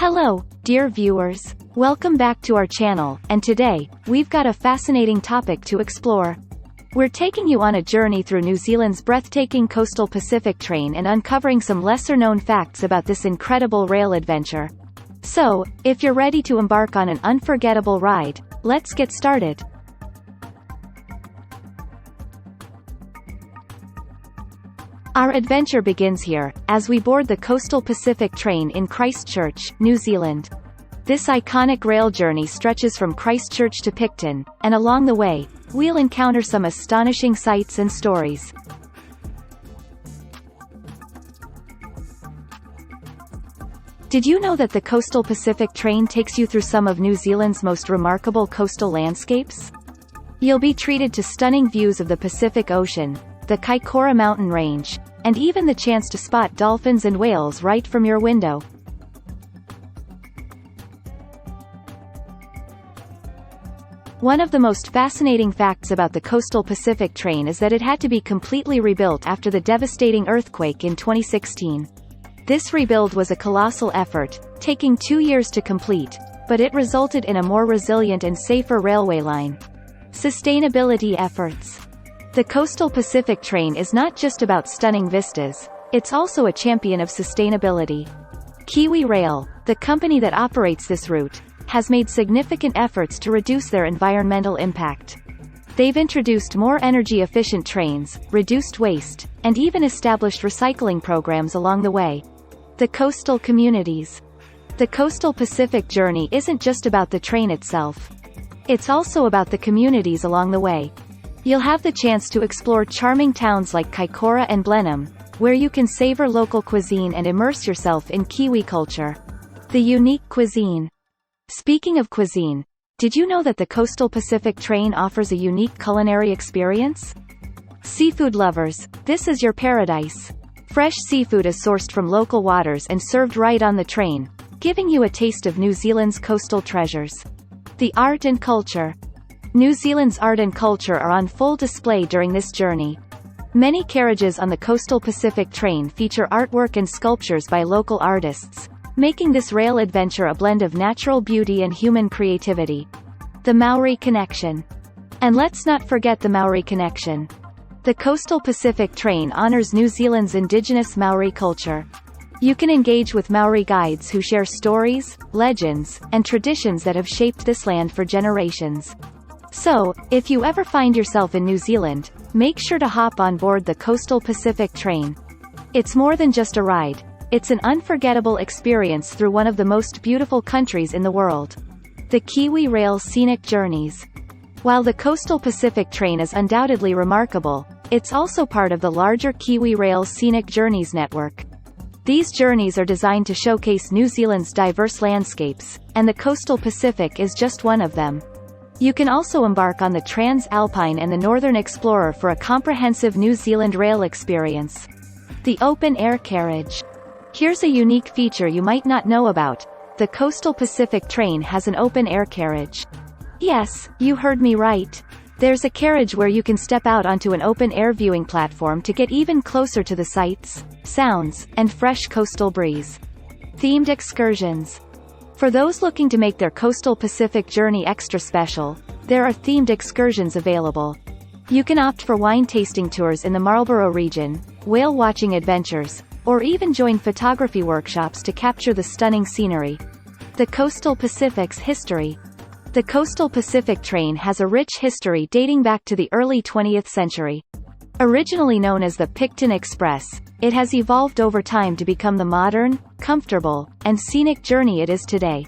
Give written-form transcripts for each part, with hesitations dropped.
Hello, dear viewers. Welcome back to our channel, and today, we've got a fascinating topic to explore. We're taking you on a journey through New Zealand's breathtaking coastal Pacific train and uncovering some lesser-known facts about this incredible rail adventure. So, if you're ready to embark on an unforgettable ride, let's get started. Our adventure begins here, as we board the coastal Pacific train in Christchurch, New Zealand. This iconic rail journey stretches from Christchurch to Picton, and along the way, we'll encounter some astonishing sights and stories. Did you know that the coastal Pacific train takes you through some of New Zealand's most remarkable coastal landscapes? You'll be treated to stunning views of the Pacific Ocean, the Kaikoura mountain range, and even the chance to spot dolphins and whales right from your window. One of the most fascinating facts about the coastal Pacific train is that it had to be completely rebuilt after the devastating earthquake in 2016. This rebuild was a colossal effort, taking 2 years to complete, but it resulted in a more resilient and safer railway line. Sustainability efforts. The coastal Pacific train is not just about stunning vistas, it's also a champion of sustainability. Kiwi Rail, the company that operates this route, has made significant efforts to reduce their environmental impact. They've introduced more energy-efficient trains, reduced waste, and even established recycling programs along the way. The coastal communities. The coastal Pacific journey isn't just about the train itself. It's also about the communities along the way. You'll have the chance to explore charming towns like Kaikoura and Blenheim, where you can savor local cuisine and immerse yourself in Kiwi culture. The unique cuisine. Speaking of cuisine, did you know that the coastal Pacific train offers a unique culinary experience? Seafood lovers, this is your paradise. Fresh seafood is sourced from local waters and served right on the train, giving you a taste of New Zealand's coastal treasures. The art and culture. New Zealand's art and culture are on full display during this journey. Many carriages on the coastal Pacific train feature artwork and sculptures by local artists, making this rail adventure a blend of natural beauty and human creativity. The Maori connection. And let's not forget the Maori connection. The coastal Pacific train honors New Zealand's indigenous Maori culture. You can engage with Maori guides who share stories, legends, and traditions that have shaped this land for generations. So, if you ever find yourself in New Zealand, make sure to hop on board the coastal Pacific train. It's more than just a ride. It's an unforgettable experience through one of the most beautiful countries in the world. The Kiwi Rail Scenic Journeys. While the coastal Pacific train is undoubtedly remarkable, it's also part of the larger Kiwi Rail Scenic Journeys network. These journeys are designed to showcase New Zealand's diverse landscapes, and the coastal Pacific is just one of them. You can also embark on the Trans-Alpine and the Northern Explorer for a comprehensive New Zealand rail experience. The open-air carriage. Here's a unique feature you might not know about. The coastal Pacific train has an open-air carriage. Yes, you heard me right. There's a carriage where you can step out onto an open-air viewing platform to get even closer to the sights, sounds, and fresh coastal breeze. Themed excursions. For those looking to make their coastal Pacific journey extra special, there are themed excursions available. You can opt for wine tasting tours in the Marlborough region, whale watching adventures, or even join photography workshops to capture the stunning scenery. The coastal Pacific's history. The coastal Pacific train has a rich history dating back to the early 20th century. Originally known as the Picton Express, it has evolved over time to become the modern, comfortable, and scenic journey it is today.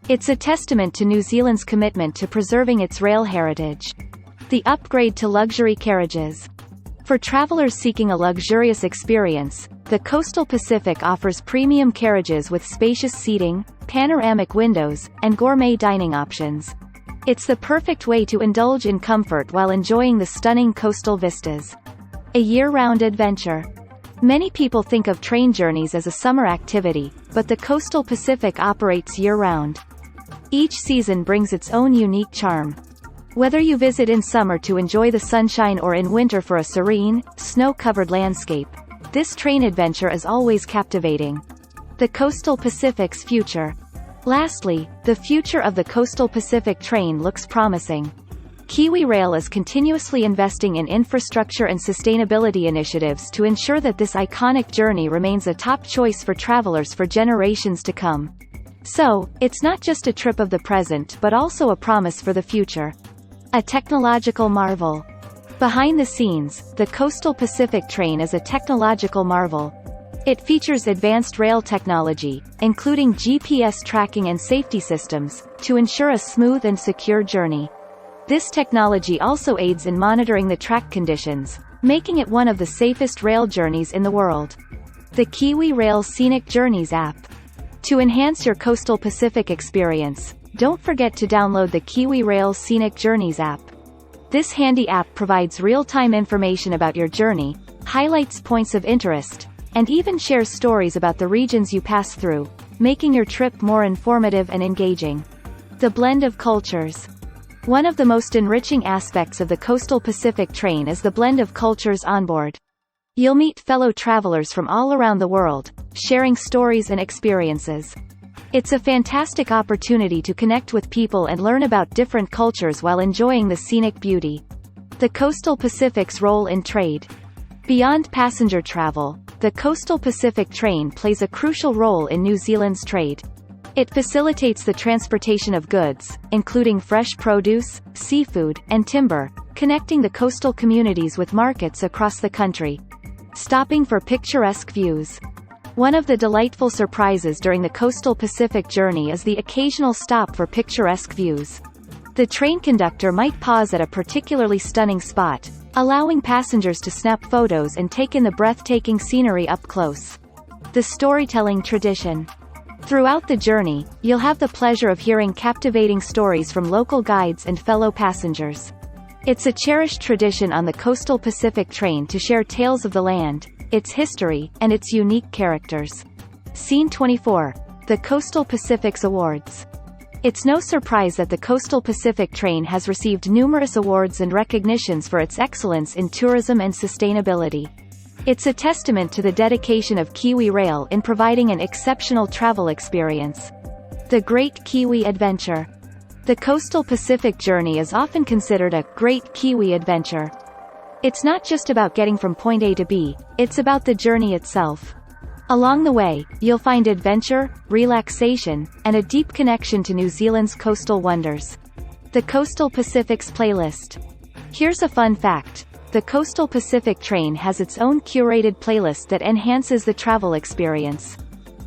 It's a testament to New Zealand's commitment to preserving its rail heritage. The upgrade to luxury carriages. For travelers seeking a luxurious experience, the coastal Pacific offers premium carriages with spacious seating, panoramic windows, and gourmet dining options. It's the perfect way to indulge in comfort while enjoying the stunning coastal vistas. A year-round adventure. Many people think of train journeys as a summer activity, but the coastal Pacific operates year-round. Each season brings its own unique charm. Whether you visit in summer to enjoy the sunshine or in winter for a serene, snow-covered landscape, this train adventure is always captivating. The coastal Pacific's future. Lastly, the future of the Coastal Pacific Train looks promising. Kiwi Rail is continuously investing in infrastructure and sustainability initiatives to ensure that this iconic journey remains a top choice for travelers for generations to come. So, it's not just a trip of the present but also a promise for the future. A technological marvel. Behind the scenes, the Coastal Pacific Train is a technological marvel. It features advanced rail technology, including GPS tracking and safety systems, to ensure a smooth and secure journey. This technology also aids in monitoring the track conditions, making it one of the safest rail journeys in the world. The Kiwi Rail Scenic Journeys app. To enhance your Coastal Pacific experience, don't forget to download the Kiwi Rail Scenic Journeys app. This handy app provides real-time information about your journey, highlights points of interest, and even shares stories about the regions you pass through, making your trip more informative and engaging. The blend of cultures. One of the most enriching aspects of the Coastal Pacific Train is the blend of cultures on board. You'll meet fellow travelers from all around the world, sharing stories and experiences. It's a fantastic opportunity to connect with people and learn about different cultures while enjoying the scenic beauty. The Coastal Pacific's role in trade. Beyond passenger travel, the Coastal Pacific Train plays a crucial role in New Zealand's trade. It facilitates the transportation of goods, including fresh produce, seafood, and timber, connecting the coastal communities with markets across the country. Stopping for picturesque views. One of the delightful surprises during the Coastal Pacific journey is the occasional stop for picturesque views. The train conductor might pause at a particularly stunning spot, allowing passengers to snap photos and take in the breathtaking scenery up close. The storytelling tradition. Throughout the journey, you'll have the pleasure of hearing captivating stories from local guides and fellow passengers. It's a cherished tradition on the Coastal Pacific Train to share tales of the land, its history, and its unique characters. Scene 24. The Coastal Pacific's Awards. It's no surprise that the Coastal Pacific Train has received numerous awards and recognitions for its excellence in tourism and sustainability. It's a testament to the dedication of Kiwi Rail in providing an exceptional travel experience. The Great Kiwi Adventure. The Coastal Pacific journey is often considered a Great Kiwi Adventure. It's not just about getting from point A to B, it's about the journey itself. Along the way, you'll find adventure, relaxation, and a deep connection to New Zealand's coastal wonders. The Coastal Pacific's playlist. Here's a fun fact. The Coastal Pacific Train has its own curated playlist that enhances the travel experience.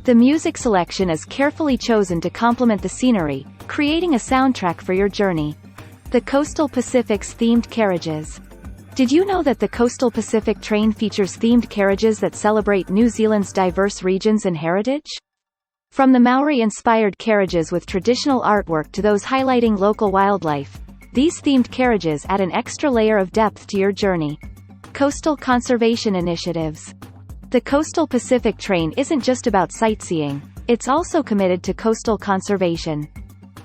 The music selection is carefully chosen to complement the scenery, creating a soundtrack for your journey. The Coastal Pacific's themed carriages. Did you know that the Coastal Pacific Train features themed carriages that celebrate New Zealand's diverse regions and heritage? From the Maori-inspired carriages with traditional artwork to those highlighting local wildlife, these themed carriages add an extra layer of depth to your journey. Coastal conservation initiatives. The Coastal Pacific Train isn't just about sightseeing, it's also committed to coastal conservation.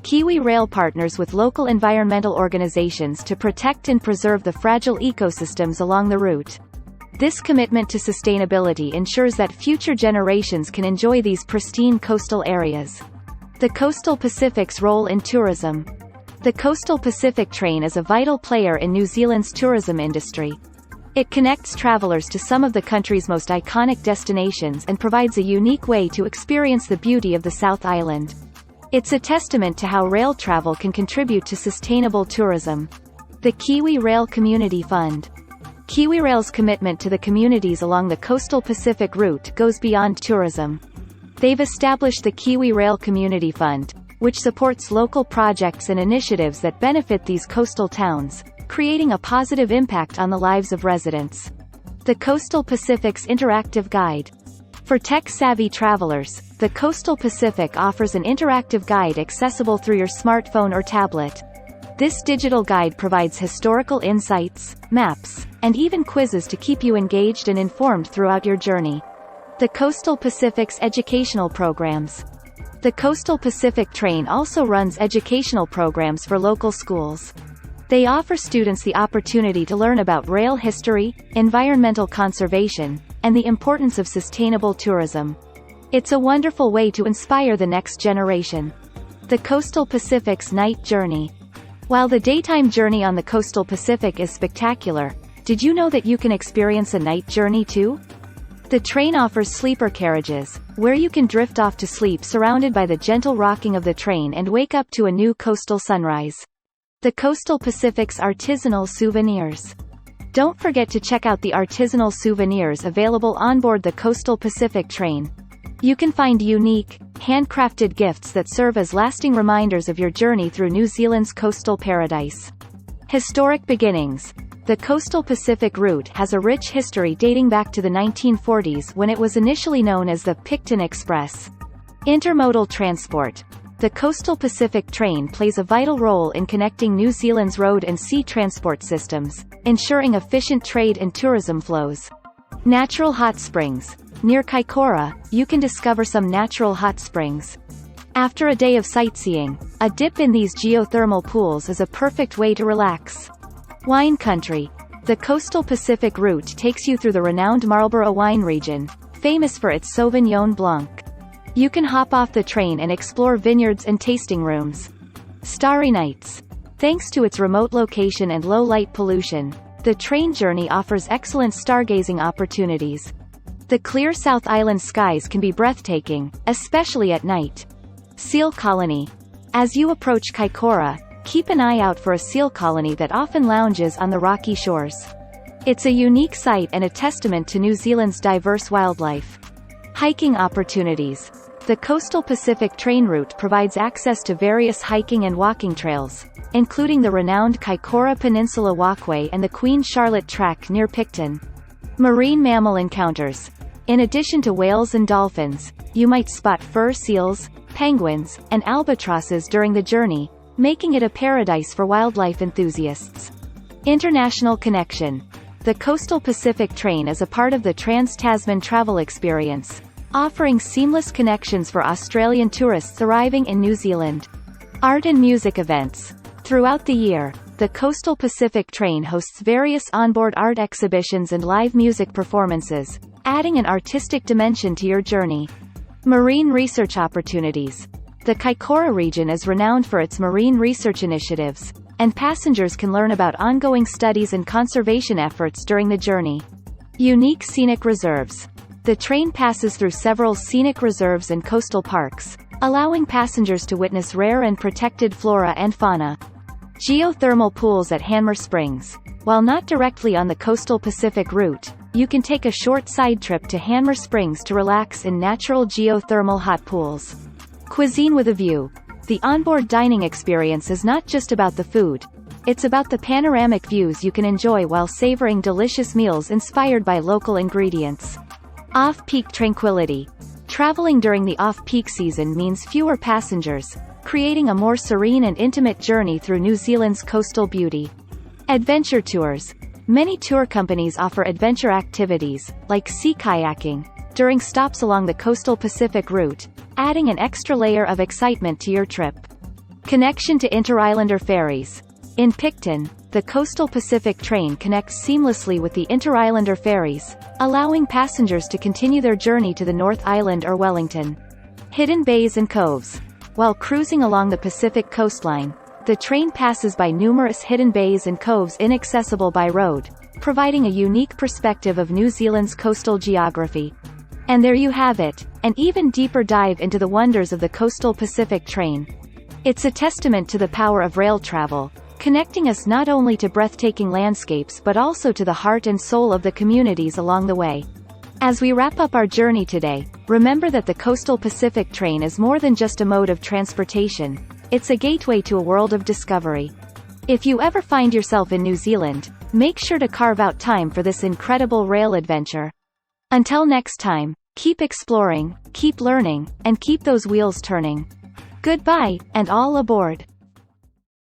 Kiwi Rail partners with local environmental organizations to protect and preserve the fragile ecosystems along the route. This commitment to sustainability ensures that future generations can enjoy these pristine coastal areas. The Coastal Pacific's role in tourism. The Coastal Pacific Train is a vital player in New Zealand's tourism industry. It connects travelers to some of the country's most iconic destinations and provides a unique way to experience the beauty of the South Island. It's a testament to how rail travel can contribute to sustainable tourism. The Kiwi Rail Community Fund. Kiwi Rail's commitment to the communities along the Coastal Pacific route goes beyond tourism. They've established the Kiwi Rail Community Fund, which supports local projects and initiatives that benefit these coastal towns, creating a positive impact on the lives of residents. The Coastal Pacific's Interactive Guide. For tech-savvy travelers, the Coastal Pacific offers an interactive guide accessible through your smartphone or tablet. This digital guide provides historical insights, maps, and even quizzes to keep you engaged and informed throughout your journey. The Coastal Pacific's educational programs. The Coastal Pacific Train also runs educational programs for local schools. They offer students the opportunity to learn about rail history, environmental conservation, and the importance of sustainable tourism. It's a wonderful way to inspire the next generation. The Coastal Pacific's night journey. While the daytime journey on the Coastal Pacific is spectacular, did you know that you can experience a night journey too? The train offers sleeper carriages, where you can drift off to sleep surrounded by the gentle rocking of the train and wake up to a new coastal sunrise. The Coastal Pacific's artisanal souvenirs. Don't forget to check out the artisanal souvenirs available on board the Coastal Pacific train. You can find unique, handcrafted gifts that serve as lasting reminders of your journey through New Zealand's coastal paradise. Historic beginnings. The Coastal Pacific route has a rich history dating back to the 1940s when it was initially known as the Picton Express. Intermodal transport. The Coastal Pacific train plays a vital role in connecting New Zealand's road and sea transport systems, ensuring efficient trade and tourism flows. Natural hot springs. Near Kaikoura, you can discover some natural hot springs. After a day of sightseeing, a dip in these geothermal pools is a perfect way to relax. Wine country. The Coastal Pacific route takes you through the renowned Marlborough wine region, famous for its Sauvignon Blanc. You can hop off the train and explore vineyards and tasting rooms. Starry nights. Thanks to its remote location and low light pollution, the train journey offers excellent stargazing opportunities. The clear South Island skies can be breathtaking, especially at night. Seal colony. As you approach Kaikoura, keep an eye out for a seal colony that often lounges on the rocky shores. It's a unique sight and a testament to New Zealand's diverse wildlife. Hiking opportunities. The Coastal Pacific train route provides access to various hiking and walking trails, including the renowned Kaikoura Peninsula Walkway and the Queen Charlotte Track near Picton. Marine mammal encounters. In addition to whales and dolphins, you might spot fur seals, penguins, and albatrosses during the journey, making it a paradise for wildlife enthusiasts. International connection. The Coastal Pacific train is a part of the Trans-Tasman travel experience, offering seamless connections for Australian tourists arriving in New Zealand. Art and music events. Throughout the year, the Coastal Pacific train hosts various onboard art exhibitions and live music performances, adding an artistic dimension to your journey. Marine research opportunities. The Kaikoura region is renowned for its marine research initiatives, and passengers can learn about ongoing studies and conservation efforts during the journey. Unique scenic reserves. The train passes through several scenic reserves and coastal parks, allowing passengers to witness rare and protected flora and fauna. Geothermal pools at Hanmer Springs. While not directly on the Coastal Pacific route, you can take a short side trip to Hanmer Springs to relax in natural geothermal hot pools. Cuisine with a view. The onboard dining experience is not just about the food. It's about the panoramic views you can enjoy while savoring delicious meals inspired by local ingredients. Off-peak tranquility. Traveling during the off-peak season means fewer passengers, creating a more serene and intimate journey through New Zealand's coastal beauty. Adventure tours. Many tour companies offer adventure activities, like sea kayaking, during stops along the Coastal Pacific route, adding an extra layer of excitement to your trip. Connection to inter-islander ferries. In Picton, the Coastal Pacific train connects seamlessly with the inter-islander ferries, allowing passengers to continue their journey to the North Island or Wellington. Hidden bays and coves. While cruising along the Pacific coastline, the train passes by numerous hidden bays and coves inaccessible by road, providing a unique perspective of New Zealand's coastal geography. And there you have it, an even deeper dive into the wonders of the Coastal Pacific train. It's a testament to the power of rail travel, connecting us not only to breathtaking landscapes but also to the heart and soul of the communities along the way. As we wrap up our journey today, remember that the Coastal Pacific train is more than just a mode of transportation. It's a gateway to a world of discovery. If you ever find yourself in New Zealand, make sure to carve out time for this incredible rail adventure. Until next time, keep exploring, keep learning, and keep those wheels turning. Goodbye, and all aboard.